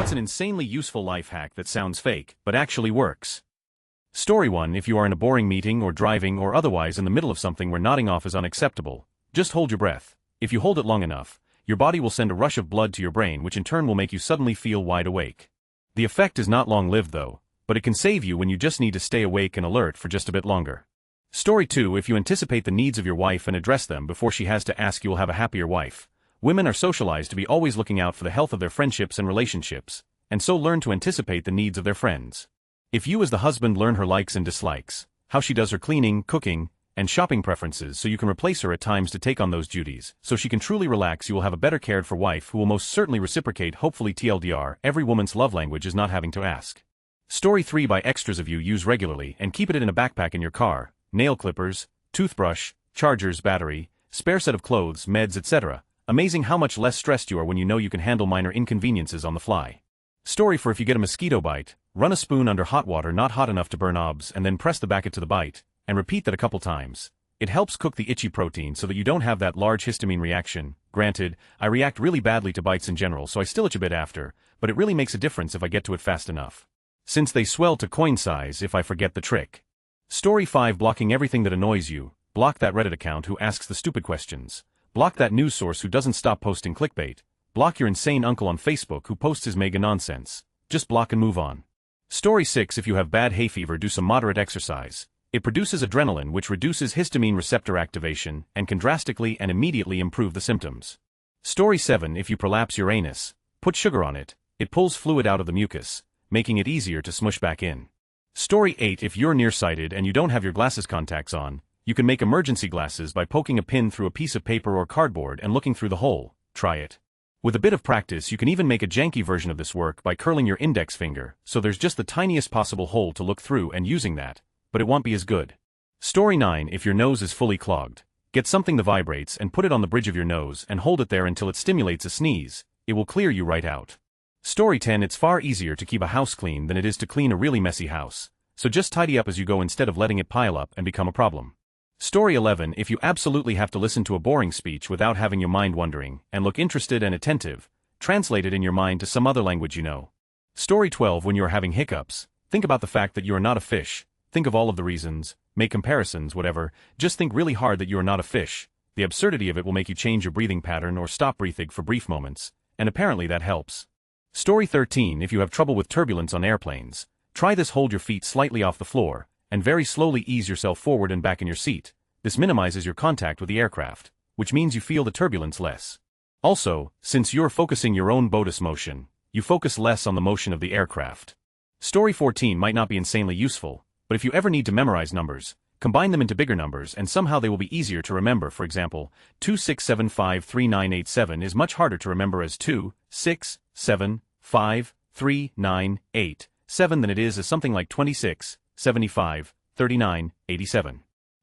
What's an insanely useful life hack that sounds fake, but actually works? Story 1. If you are in a boring meeting or driving or otherwise in the middle of something where nodding off is unacceptable, just hold your breath. If you hold it long enough, your body will send a rush of blood to your brain, which in turn will make you suddenly feel wide awake. The effect is not long-lived though, but it can save you when you just need to stay awake and alert for just a bit longer. Story 2. If you anticipate the needs of your wife and address them before she has to ask, you will have a happier wife. Women are socialized to be always looking out for the health of their friendships and relationships, and so learn to anticipate the needs of their friends. If you as the husband learn her likes and dislikes, how she does her cleaning, cooking, and shopping preferences, so you can replace her at times to take on those duties, so she can truly relax, you will have a better cared for wife who will most certainly reciprocate. Hopefully TLDR, every woman's love language is not having to ask. Story 3. Buy extras of you use regularly and keep it in a backpack in your car: nail clippers, toothbrush, chargers, battery, spare set of clothes, meds, etc. Amazing how much less stressed you are when you know you can handle minor inconveniences on the fly. Story 4. If you get a mosquito bite, run a spoon under hot water not hot enough to burn obs and then press the back to the bite, and repeat that a couple times. It helps cook the itchy protein so that you don't have that large histamine reaction. Granted, I react really badly to bites in general, so I still itch a bit after, but it really makes a difference if I get to it fast enough, since they swell to coin size if I forget the trick. Story 5. Blocking everything that annoys you. Block that Reddit account who asks the stupid questions. Block that news source who doesn't stop posting clickbait. Block your insane uncle on Facebook who posts his mega nonsense. Just block and move on. Story 6. If you have bad hay fever, do some moderate exercise. It produces adrenaline, which reduces histamine receptor activation and can drastically and immediately improve the symptoms. Story 7. If you prolapse your anus, put sugar on it. It pulls fluid out of the mucus, making it easier to smush back in. Story 8. If you're nearsighted and you don't have your glasses contacts on, you can make emergency glasses by poking a pin through a piece of paper or cardboard and looking through the hole. Try it. With a bit of practice, you can even make a janky version of this work by curling your index finger, so there's just the tiniest possible hole to look through and using that, but it won't be as good. Story 9. If your nose is fully clogged, get something that vibrates and put it on the bridge of your nose and hold it there until it stimulates a sneeze. It will clear you right out. Story 10. It's far easier to keep a house clean than it is to clean a really messy house, so just tidy up as you go instead of letting it pile up and become a problem. Story 11. If you absolutely have to listen to a boring speech without having your mind wandering, and look interested and attentive, translate it in your mind to some other language you know. Story 12. When you are having hiccups, think about the fact that you are not a fish. Think of all of the reasons, make comparisons, whatever, just think really hard that you are not a fish. The absurdity of it will make you change your breathing pattern or stop breathing for brief moments, and apparently that helps. Story 13. If you have trouble with turbulence on airplanes, try this: hold your feet slightly off the floor, and very slowly ease yourself forward and back in your seat. This minimizes your contact with the aircraft, which means you feel the turbulence less. Also, since you're focusing your own BOTUS motion, you focus less on the motion of the aircraft. Story 14 might not be insanely useful, but if you ever need to memorize numbers, combine them into bigger numbers and somehow they will be easier to remember. For example, 26753987 is much harder to remember as 26753987 than it is as something like 26753987.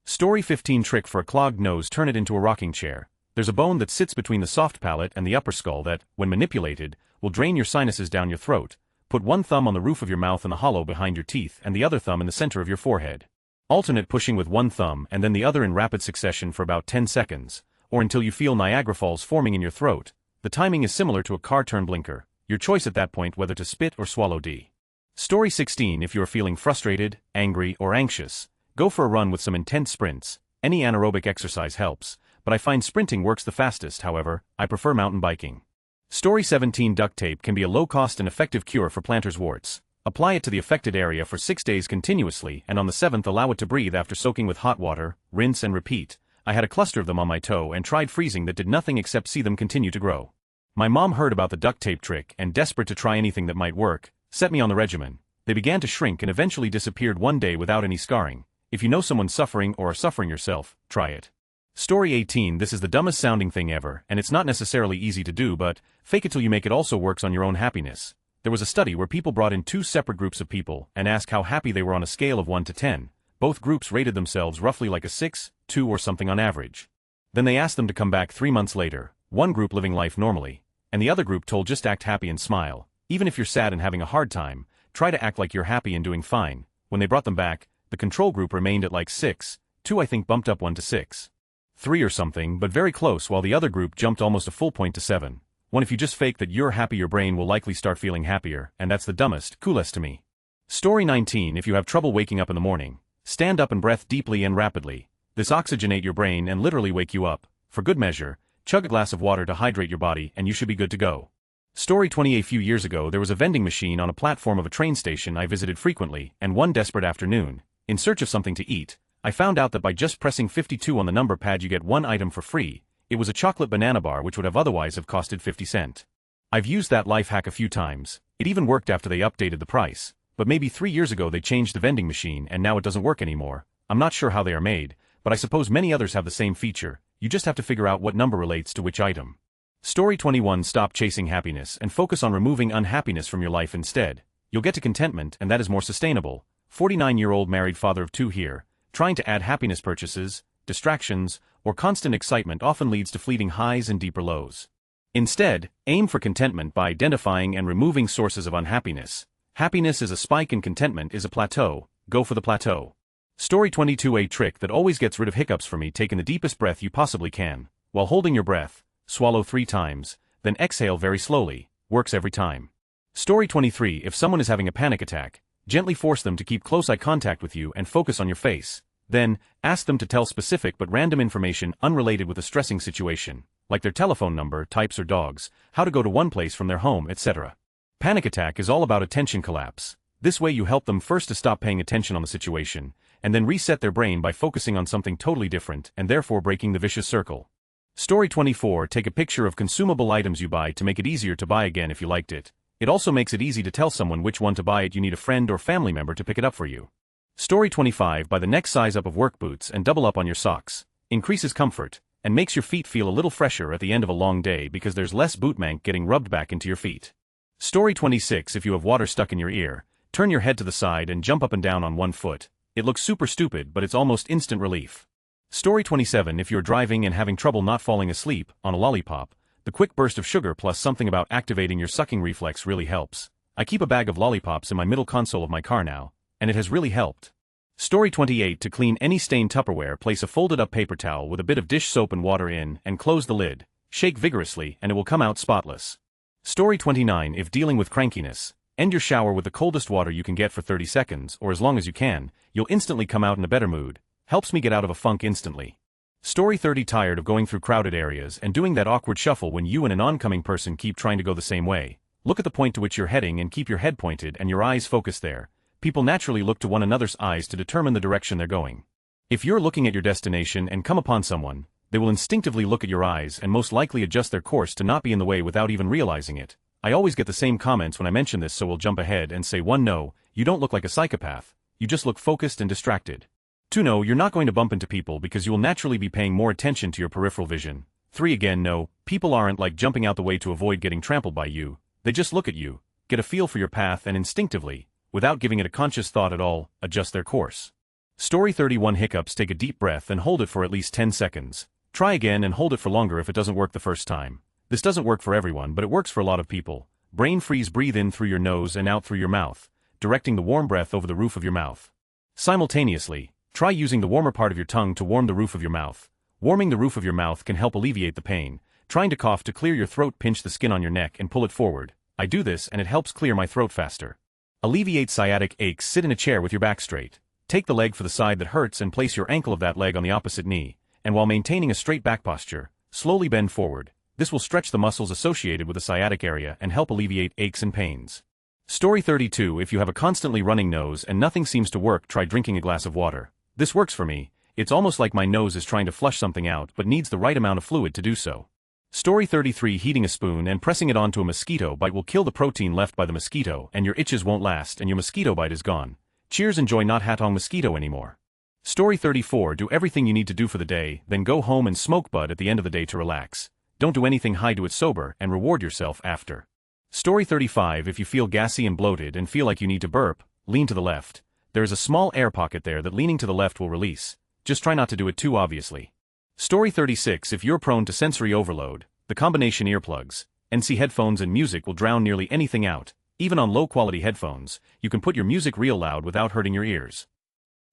Story 15. Trick for a clogged nose: turn it into a rocking chair. There's a bone that sits between the soft palate and the upper skull that, when manipulated, will drain your sinuses down your throat. Put one thumb on the roof of your mouth in the hollow behind your teeth and the other thumb in the center of your forehead. Alternate pushing with one thumb and then the other in rapid succession for about 10 seconds, or until you feel Niagara Falls forming in your throat. The timing is similar to a car turn blinker, your choice at that point whether to spit or swallow D. Story 16. If you are feeling frustrated, angry, or anxious, go for a run with some intense sprints. Any anaerobic exercise helps, but I find sprinting works the fastest. However, I prefer mountain biking. Story 17. Duct tape can be a low-cost and effective cure for plantar warts. Apply it to the affected area for 6 days continuously and on the 7th allow it to breathe after soaking with hot water, rinse and repeat. I had a cluster of them on my toe and tried freezing that did nothing except see them continue to grow. My mom heard about the duct tape trick and, desperate to try anything that might work, set me on the regimen. They began to shrink and eventually disappeared one day without any scarring. If you know someone suffering or are suffering yourself, try it. Story 18. This is the dumbest sounding thing ever, and it's not necessarily easy to do, but fake it till you make it also works on your own happiness. There was a study where people brought in 2 separate groups of people and asked how happy they were on a scale of 1 to 10. Both groups rated themselves roughly like a 6, 2 or something on average. Then they asked them to come back 3 months later, one group living life normally, and the other group told just act happy and smile. Even if you're sad and having a hard time, try to act like you're happy and doing fine. When they brought them back, the control group remained at like 6, 2 I think bumped up 1 to 6, 3 or something, but very close, while the other group jumped almost a full point to 7. One, if you just fake that you're happy, your brain will likely start feeling happier, and that's the dumbest, coolest to me. Story 19. If you have trouble waking up in the morning, stand up and breathe deeply and rapidly. This oxygenate your brain and literally wake you up. For good measure, chug a glass of water to hydrate your body and you should be good to go. Story 20. A few years ago there was a vending machine on a platform of a train station I visited frequently, and one desperate afternoon, in search of something to eat, I found out that by just pressing 52 on the number pad you get one item for free. It was a chocolate banana bar which would have otherwise have costed 50 cents. I've used that life hack a few times. It even worked after they updated the price, but maybe 3 years ago they changed the vending machine and now it doesn't work anymore. I'm not sure how they are made, but I suppose many others have the same feature. You just have to figure out what number relates to which item. Story 21. Stop chasing happiness and focus on removing unhappiness from your life instead. You'll get to contentment, and that is more sustainable. 49-year-old married father of 2 here. Trying to add happiness, purchases, distractions, or constant excitement often leads to fleeting highs and deeper lows. Instead, aim for contentment by identifying and removing sources of unhappiness. Happiness is a spike and contentment is a plateau. Go for the plateau. Story 22. A trick that always gets rid of hiccups for me: take in the deepest breath you possibly can. While holding your breath, swallow 3 times, then exhale very slowly. Works every time. Story 23. If someone is having a panic attack, gently force them to keep close eye contact with you and focus on your face. Then, ask them to tell specific but random information unrelated with a stressing situation, like their telephone number, types or dogs, how to go to one place from their home, etc. Panic attack is all about attention collapse. This way you help them first to stop paying attention on the situation, and then reset their brain by focusing on something totally different and therefore breaking the vicious circle. Story 24. Take a picture of consumable items you buy to make it easier to buy again if you liked it. It also makes it easy to tell someone which one to buy it. You need a friend or family member to pick it up for you. Story 25. Buy the next size up of work boots and double up on your socks. Increases comfort, and makes your feet feel a little fresher at the end of a long day because there's less boot mank getting rubbed back into your feet. Story 26. If you have water stuck in your ear, turn your head to the side and jump up and down on one foot. It looks super stupid, but it's almost instant relief. Story 27. If you're driving and having trouble not falling asleep on a lollipop, the quick burst of sugar plus something about activating your sucking reflex really helps. I keep a bag of lollipops in my middle console of my car now, and it has really helped. Story 28. To clean any stained Tupperware, place a folded up paper towel with a bit of dish soap and water in and close the lid. Shake vigorously and it will come out spotless. Story 29. If dealing with crankiness, end your shower with the coldest water you can get for 30 seconds or as long as you can. You'll instantly come out in a better mood. Helps me get out of a funk instantly. Story 30. Tired of going through crowded areas and doing that awkward shuffle when you and an oncoming person keep trying to go the same way? Look at the point to which you're heading and keep your head pointed and your eyes focused there. People naturally look to one another's eyes to determine the direction they're going. If you're looking at your destination and come upon someone, they will instinctively look at your eyes and most likely adjust their course to not be in the way without even realizing it. I always get the same comments when I mention this, so we'll jump ahead and say 1. No, you don't look like a psychopath. You just look focused and distracted. 2. No, you're not going to bump into people because you will naturally be paying more attention to your peripheral vision. 3. Again, no, people aren't like jumping out the way to avoid getting trampled by you. They just look at you, get a feel for your path and instinctively, without giving it a conscious thought at all, adjust their course. Story 31. Hiccups. Take a deep breath and hold it for at least 10 seconds. Try again and hold it for longer if it doesn't work the first time. This doesn't work for everyone, but it works for a lot of people. Brain freeze. Breathe in through your nose and out through your mouth, directing the warm breath over the roof of your mouth. Simultaneously, try using the warmer part of your tongue to warm the roof of your mouth. Warming the roof of your mouth can help alleviate the pain. Trying to cough to clear your throat, pinch the skin on your neck and pull it forward. I do this and it helps clear my throat faster. Alleviate sciatic aches. Sit in a chair with your back straight. Take the leg for the side that hurts and place your ankle of that leg on the opposite knee, and while maintaining a straight back posture, slowly bend forward. This will stretch the muscles associated with the sciatic area and help alleviate aches and pains. Story 32. If you have a constantly running nose and nothing seems to work, try drinking a glass of water. This works for me. It's almost like my nose is trying to flush something out but needs the right amount of fluid to do so. Story 33. Heating a spoon and pressing it onto a mosquito bite will kill the protein left by the mosquito and your itches won't last and your mosquito bite is gone. Cheers, enjoy, not hatong mosquito anymore. Story 34. Do everything you need to do for the day, then go home and smoke bud at the end of the day to relax. Don't do anything high, do it sober and reward yourself after. Story 35. If you feel gassy and bloated and feel like you need to burp, lean to the left. There is a small air pocket there that leaning to the left will release. Just try not to do it too obviously. Story 36. If you're prone to sensory overload, the combination earplugs, NC headphones and music will drown nearly anything out. Even on low-quality headphones, you can put your music real loud without hurting your ears.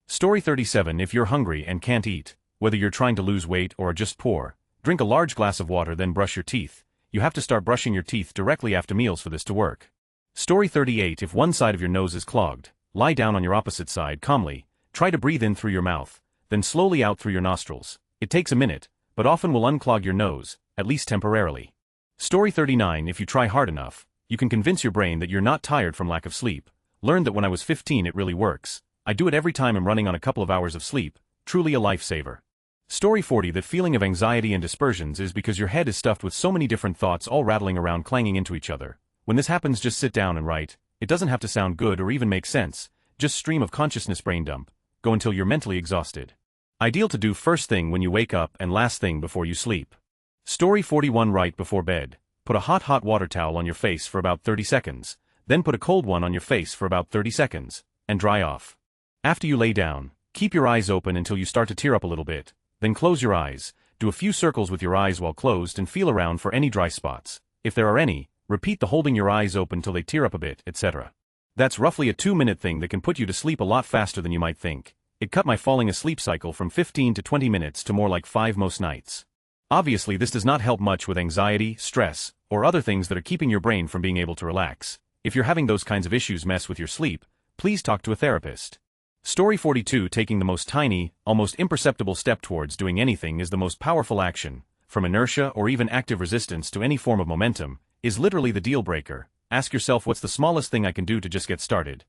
Story 37. If you're hungry and can't eat, whether you're trying to lose weight or are just poor, drink a large glass of water then brush your teeth. you have to start brushing your teeth directly after meals for this to work. Story 38. If one side of your nose is clogged, lie down on your opposite side calmly, try to breathe in through your mouth, then slowly out through your nostrils. It takes a minute, but often will unclog your nose, at least temporarily. Story 39. If you try hard enough, you can convince your brain that you're not tired from lack of sleep. Learned that when I was 15 it really works. I do it every time I'm running on a couple of hours of sleep, truly a lifesaver. Story 40. That feeling of anxiety and dispersions is because your head is stuffed with so many different thoughts all rattling around clanging into each other. When this happens, just sit down and write. It doesn't have to sound good or even make sense, just stream of consciousness brain dump. Go until you're mentally exhausted. Ideal to do first thing when you wake up and last thing before you sleep. Story 41. Right before bed, put a hot water towel on your face for about 30 seconds, then put a cold one on your face for about 30 seconds, and dry off. After you lay down, keep your eyes open until you start to tear up a little bit, then close your eyes, do a few circles with your eyes while closed and feel around for any dry spots. If there are any, repeat the holding your eyes open till they tear up a bit, etc. That's roughly a 2-minute thing that can put you to sleep a lot faster than you might think. It cut my falling asleep cycle from 15 to 20 minutes to more like 5 most nights. Obviously this does not help much with anxiety, stress, or other things that are keeping your brain from being able to relax. If you're having those kinds of issues mess with your sleep, please talk to a therapist. Story 42. Taking the most tiny, almost imperceptible step towards doing anything is the most powerful action. From inertia or even active resistance to any form of momentum, is literally the deal breaker. Ask yourself, what's the smallest thing I can do to just get started?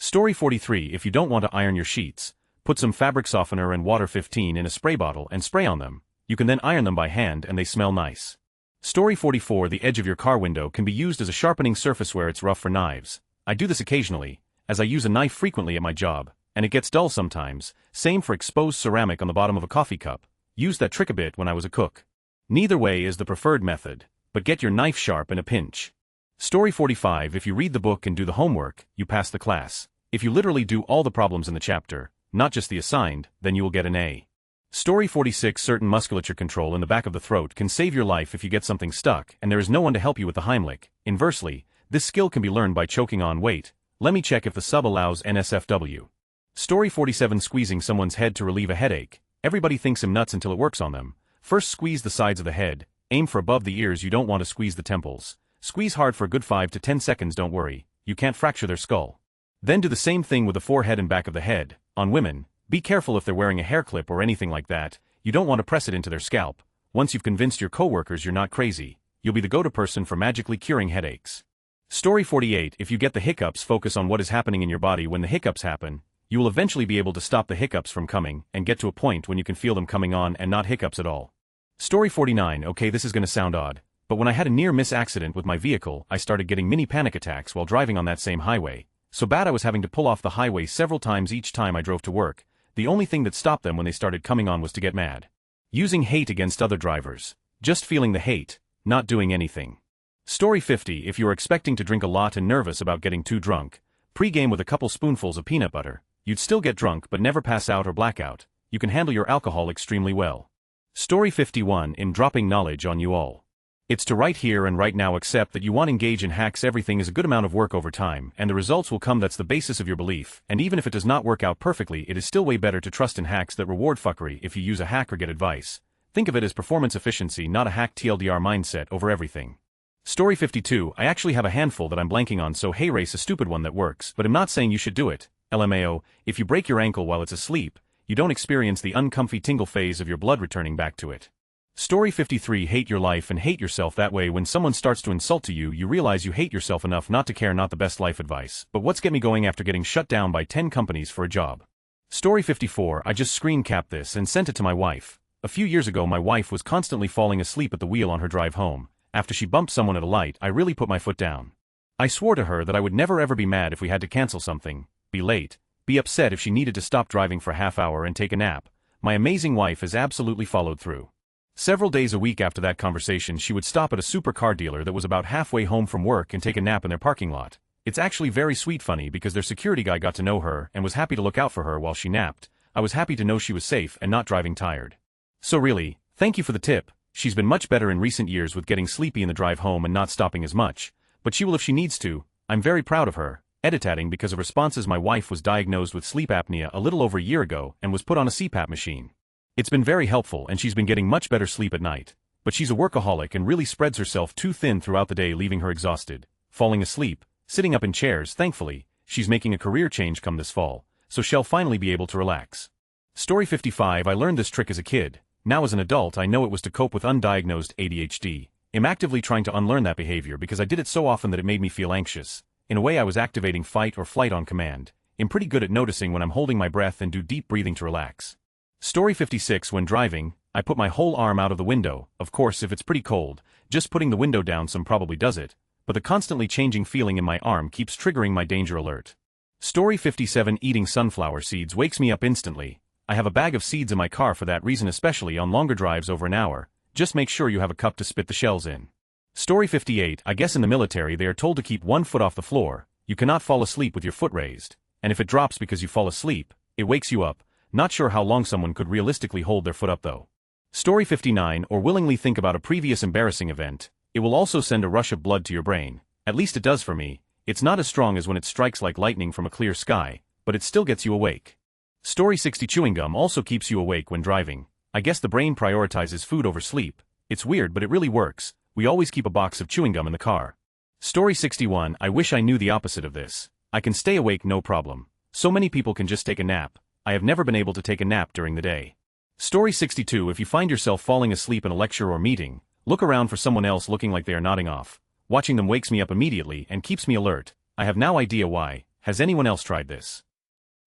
Story 43. If you don't want to iron your sheets, put some fabric softener and water 15 in a spray bottle and spray on them. You can then iron them by hand and they smell nice. Story 44. The edge of your car window can be used as a sharpening surface where it's rough for knives. I do this occasionally, as I use a knife frequently at my job, and it gets dull sometimes. Same for exposed ceramic on the bottom of a coffee cup. Used that trick a bit when I was a cook. Neither way is the preferred method, but get your knife sharp in a pinch. Story 45. If you read the book and do the homework, you pass the class. If you literally do all the problems in the chapter, not just the assigned, then you will get an A. Story 46. Certain musculature control in the back of the throat can save your life if you get something stuck and there is no one to help you with the Heimlich. Inversely, this skill can be learned by choking on. Wait, let me check if the sub allows NSFW. Story 47. Squeezing someone's head to relieve a headache. Everybody thinks I'm nuts until it works on them. First squeeze the sides of the head, aim for above the ears, you don't want to squeeze the temples. Squeeze hard for a good 5 to 10 seconds, don't worry, you can't fracture their skull. Then do the same thing with the forehead and back of the head. On women, be careful if they're wearing a hair clip or anything like that, you don't want to press it into their scalp. Once you've convinced your coworkers you're not crazy, you'll be the go-to person for magically curing headaches. Story 48. If you get the hiccups, focus on what is happening in your body when the hiccups happen. You will eventually be able to stop the hiccups from coming and get to a point when you can feel them coming on and not hiccups at all. Story 49. Okay, this is gonna sound odd, but when I had a near-miss accident with my vehicle, I started getting mini panic attacks while driving on that same highway. So bad I was having to pull off the highway several times each time I drove to work. The only thing that stopped them when they started coming on was to get mad. Using hate against other drivers. Just feeling the hate, not doing anything. Story 50. If you are expecting to drink a lot and nervous about getting too drunk, pre-game with a couple spoonfuls of peanut butter. You'd still get drunk but never pass out or black out. You can handle your alcohol extremely well. Story 51. In dropping knowledge on you all. It's to right here and right now accept that you want to engage in hacks. Everything is a good amount of work over time, and the results will come. That's the basis of your belief, and even if it does not work out perfectly, it is still way better to trust in hacks that reward fuckery. If you use a hack or get advice, think of it as performance efficiency, not a hack TLDR mindset over everything. Story 52. I actually have a handful that I'm blanking on, so hey, race a stupid one that works, but I'm not saying you should do it. LMAO, if you break your ankle while it's asleep, you don't experience the uncomfy tingle phase of your blood returning back to it. Story 53. Hate your life and hate yourself. That way when someone starts to insult to you, you realize you hate yourself enough not to care. Not the best life advice, but what's get me going after getting shut down by 10 companies for a job. Story 54. I just screen capped this and sent it to my wife. A few years ago my wife was constantly falling asleep at the wheel on her drive home. After she bumped someone at a light, I really put my foot down. I swore to her that I would never ever be mad if we had to cancel something, be late, be upset if she needed to stop driving for a half hour and take a nap. My amazing wife has absolutely followed through. Several days a week after that conversation, she would stop at a supercar dealer that was about halfway home from work and take a nap in their parking lot. It's actually very sweet funny because their security guy got to know her and was happy to look out for her while she napped. I was happy to know she was safe and not driving tired. So really, thank you for the tip. She's been much better in recent years with getting sleepy in the drive home and not stopping as much, but she will if she needs to. I'm very proud of her. Editating because of responses. My wife was diagnosed with sleep apnea a little over a year ago and was put on a CPAP machine. It's been very helpful and she's been getting much better sleep at night. But she's a workaholic and really spreads herself too thin throughout the day, leaving her exhausted, falling asleep, sitting up in chairs. Thankfully, she's making a career change come this fall, so she'll finally be able to relax. Story 55. I learned this trick as a kid. Now as an adult I know it was to cope with undiagnosed ADHD. I'm actively trying to unlearn that behavior because I did it so often that it made me feel anxious. In a way I was activating fight or flight on command. I'm pretty good at noticing when I'm holding my breath and do deep breathing to relax. Story 56. When driving, I put my whole arm out of the window. Of course if it's pretty cold, just putting the window down some probably does it, but the constantly changing feeling in my arm keeps triggering my danger alert. Story 57. Eating sunflower seeds wakes me up instantly. I have a bag of seeds in my car for that reason, especially on longer drives over an hour. Just make sure you have a cup to spit the shells in. Story 58. I guess in the military they are told to keep one foot off the floor. You cannot fall asleep with your foot raised, and if it drops because you fall asleep, it wakes you up. Not sure how long someone could realistically hold their foot up though. Story 59. Or willingly think about a previous embarrassing event. It will also send a rush of blood to your brain. At least it does for me. It's not as strong as when it strikes like lightning from a clear sky, but it still gets you awake. Story 60. Chewing gum also keeps you awake when driving. I guess the brain prioritizes food over sleep. It's weird but it really works. We always keep a box of chewing gum in the car. Story 61. I wish I knew the opposite of this. I can stay awake no problem. So many people can just take a nap. I have never been able to take a nap during the day. Story 62. If you find yourself falling asleep in a lecture or meeting, look around for someone else looking like they are nodding off. Watching them wakes me up immediately and keeps me alert. I have no idea why. Has anyone else tried this?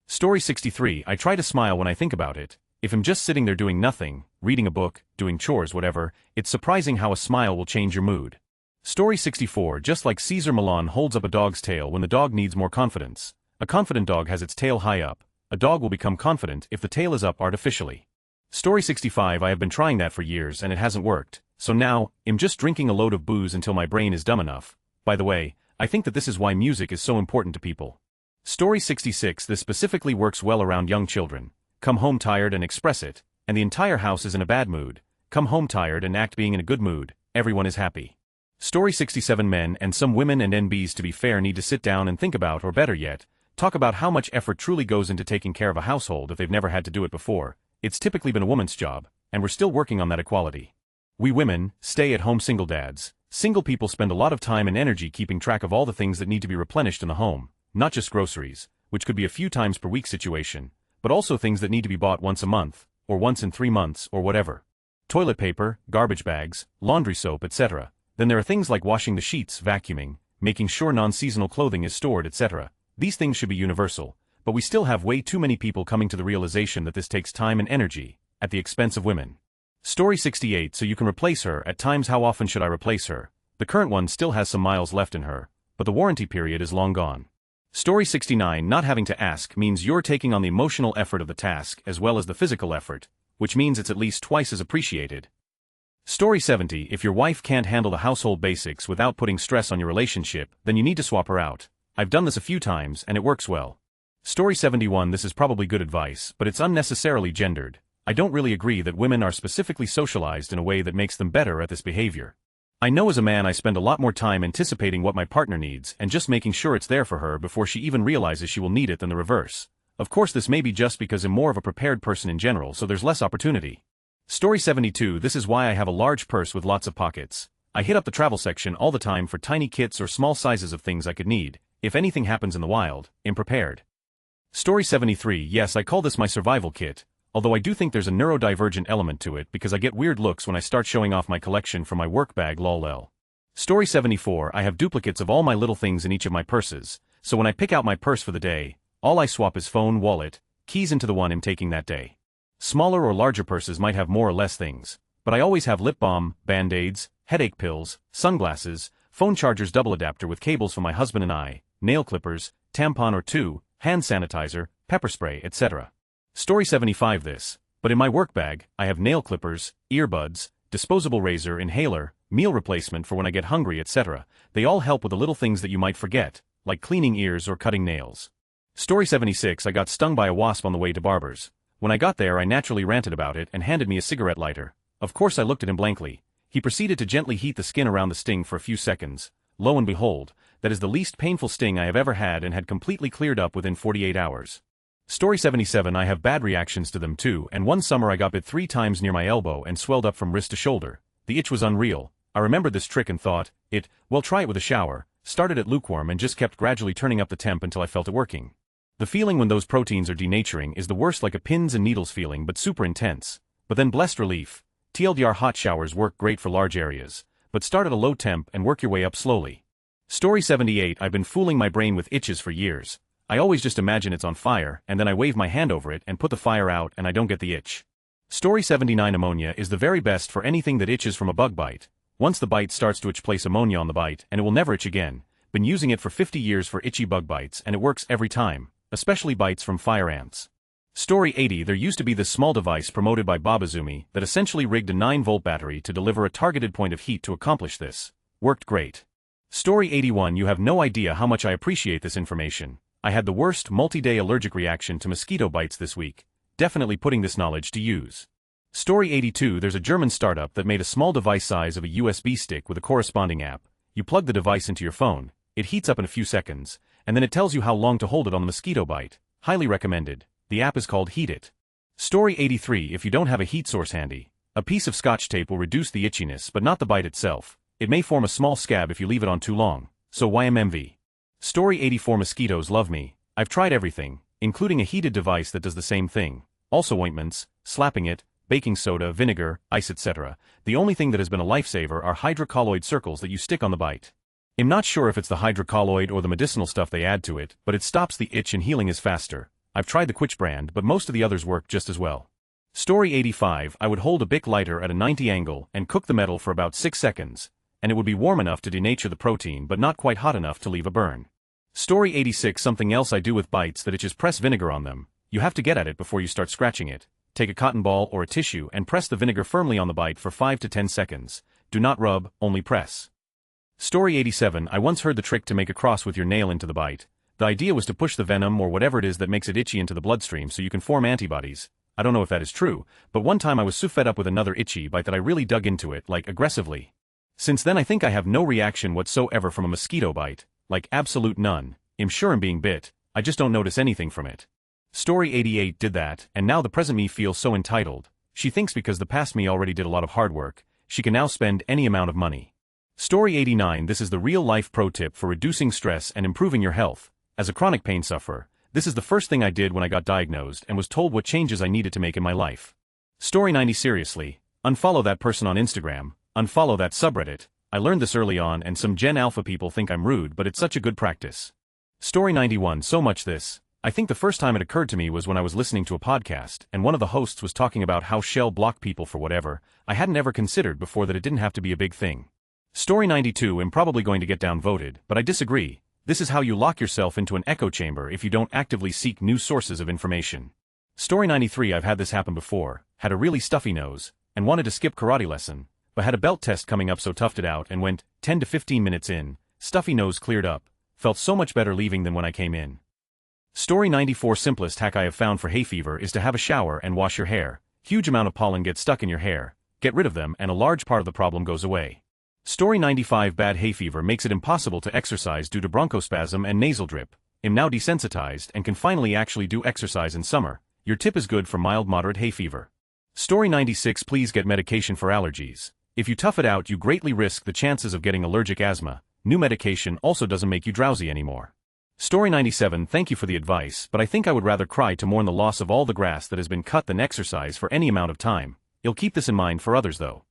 Story 63. I try to smile when I think about it. If I'm just sitting there doing nothing, reading a book, doing chores, whatever, it's surprising how a smile will change your mood. Story 64. Just like Caesar Milan holds up a dog's tail when the dog needs more confidence. A confident dog has its tail high up. A dog will become confident if the tail is up artificially. Story 65. I have been trying that for years and it hasn't worked. So now, I'm just drinking a load of booze until my brain is dumb enough. By the way, I think that this is why music is so important to people. Story 66. This specifically works well around young children. Come home tired and express it, and the entire house is in a bad mood. Come home tired and act being in a good mood, everyone is happy. Story 67. Men and some women and NBs to be fair need to sit down and think about, or better yet, talk about how much effort truly goes into taking care of a household if they've never had to do it before. It's typically been a woman's job, and we're still working on that equality. We women, stay-at-home single dads, single people spend a lot of time and energy keeping track of all the things that need to be replenished in the home. Not just groceries, which could be a few times per week situation, but also things that need to be bought once a month, or once in 3 months, or whatever. Toilet paper, garbage bags, laundry soap, etc. Then there are things like washing the sheets, vacuuming, making sure non-seasonal clothing is stored, etc. These things should be universal, but we still have way too many people coming to the realization that this takes time and energy, at the expense of women. Story 68. So you can replace her. At times, how often should I replace her? The current one still has some miles left in her, but the warranty period is long gone. Story 69. Not having to ask means you're taking on the emotional effort of the task as well as the physical effort, which means it's at least twice as appreciated. Story 70. If your wife can't handle the household basics without putting stress on your relationship, then you need to swap her out. I've done this a few times and it works well. Story 71. This is probably good advice, but it's unnecessarily gendered. I don't really agree that women are specifically socialized in a way that makes them better at this behavior. I know as a man I spend a lot more time anticipating what my partner needs and just making sure it's there for her before she even realizes she will need it than the reverse. Of course this may be just because I'm more of a prepared person in general, so there's less opportunity. Story 72. This is why I have a large purse with lots of pockets. I hit up the travel section all the time for tiny kits or small sizes of things I could need. If anything happens in the wild, I'm prepared. Story 73. Yes, I call this my survival kit. Although I do think there's a neurodivergent element to it because I get weird looks when I start showing off my collection from my work bag lol. Story 74. I have duplicates of all my little things in each of my purses, so when I pick out my purse for the day, all I swap is phone, wallet, keys into the one I'm taking that day. Smaller or larger purses might have more or less things, but I always have lip balm, band-aids, headache pills, sunglasses, phone chargers, double adapter with cables for my husband and I, nail clippers, tampon or 2, hand sanitizer, pepper spray, etc. Story 75. This, but in my work bag, I have nail clippers, earbuds, disposable razor, inhaler, meal replacement for when I get hungry, etc. They all help with the little things that you might forget, like cleaning ears or cutting nails. Story 76. I got stung by a wasp on the way to barber's. When I got there I naturally ranted about it and handed me a cigarette lighter. Of course I looked at him blankly. He proceeded to gently heat the skin around the sting for a few seconds. Lo and behold, that is the least painful sting I have ever had and had completely cleared up within 48 hours. Story 77. I have bad reactions to them too, and one summer I got bit 3 times near my elbow and swelled up from wrist to shoulder. The itch was unreal. I remembered this trick and thought, well, try it with a shower, started at lukewarm and just kept gradually turning up the temp until I felt it working. The feeling when those proteins are denaturing is the worst, like a pins and needles feeling, but super intense. But then blessed relief. TLDR, hot showers work great for large areas, but start at a low temp and work your way up slowly. Story 78. I've been fooling my brain with itches for years. I always just imagine it's on fire, and then I wave my hand over it and put the fire out and I don't get the itch. Story 79. Ammonia is the very best for anything that itches from a bug bite. Once the bite starts to itch, place ammonia on the bite and it will never itch again. Been using it for 50 years for itchy bug bites and it works every time, especially bites from fire ants. Story 80. There used to be this small device promoted by Babazumi that essentially rigged a 9-volt battery to deliver a targeted point of heat to accomplish this. Worked great. Story 81. You have no idea how much I appreciate this information. I had the worst multi-day allergic reaction to mosquito bites this week. Definitely putting this knowledge to use. Story 82. There's a German startup that made a small device size of a USB stick with a corresponding app. You plug the device into your phone, it heats up in a few seconds, and then it tells you how long to hold it on the mosquito bite. Highly recommended. The app is called Heat It. Story 83. If you don't have a heat source handy, a piece of scotch tape will reduce the itchiness but not the bite itself. It may form a small scab if you leave it on too long, so YMMV. Story 84. Mosquitoes love me. I've tried everything, including a heated device that does the same thing. Also ointments, slapping it, baking soda, vinegar, ice, etc. The only thing that has been a lifesaver are hydrocolloid circles that you stick on the bite. I'm not sure if it's the hydrocolloid or the medicinal stuff they add to it, but it stops the itch and healing is faster. I've tried the Quitch brand, but most of the others work just as well. Story 85. I would hold a Bic lighter at a 90 angle and cook the metal for about 6 seconds, and it would be warm enough to denature the protein but not quite hot enough to leave a burn. Story 86. Something else I do with bites that itches: press vinegar on them. You have to get at it before you start scratching it. Take a cotton ball or a tissue and press the vinegar firmly on the bite for 5 to 10 seconds. Do not rub, only press. Story 87. I once heard the trick to make a cross with your nail into the bite. The idea was to push the venom or whatever it is that makes it itchy into the bloodstream so you can form antibodies. I don't know if that is true, but one time I was so fed up with another itchy bite that I really dug into it, like aggressively. Since then I think I have no reaction whatsoever from a mosquito bite, like absolute none. I'm sure I'm being bit, I just don't notice anything from it. Story 88. Did that, and now the present me feels so entitled. She thinks because the past me already did a lot of hard work, she can now spend any amount of money. Story 89. This is the real-life pro tip for reducing stress and improving your health. As a chronic pain sufferer, this is the first thing I did when I got diagnosed and was told what changes I needed to make in my life. Story 90. Seriously, unfollow that person on Instagram, unfollow that subreddit. I learned this early on and some Gen Alpha people think I'm rude, but it's such a good practice. Story 91. So much this. I think the first time it occurred to me was when I was listening to a podcast and one of the hosts was talking about how Shell blocked people for whatever. I hadn't ever considered before that it didn't have to be a big thing. Story 92. I'm probably going to get downvoted, but I disagree. This is how you lock yourself into an echo chamber if you don't actively seek new sources of information. Story 93. I've had this happen before, had a really stuffy nose, and wanted to skip karate lesson, but had a belt test coming up so toughed it out and went 10 to 15 minutes in, stuffy nose cleared up, felt so much better leaving than when I came in. Story 94. Simplest hack I have found for hay fever is to have a shower and wash your hair. Huge amount of pollen gets stuck in your hair, get rid of them and a large part of the problem goes away. Story 95. Bad hay fever makes it impossible to exercise due to bronchospasm and nasal drip. I'm now desensitized and can finally actually do exercise in summer. Your tip is good for mild moderate hay fever. Story 96. Please get medication for allergies. If you tough it out you greatly risk the chances of getting allergic asthma. New medication also doesn't make you drowsy anymore. Story 97. Thank you for the advice, but I think I would rather cry to mourn the loss of all the grass that has been cut than exercise for any amount of time. You'll keep this in mind for others though.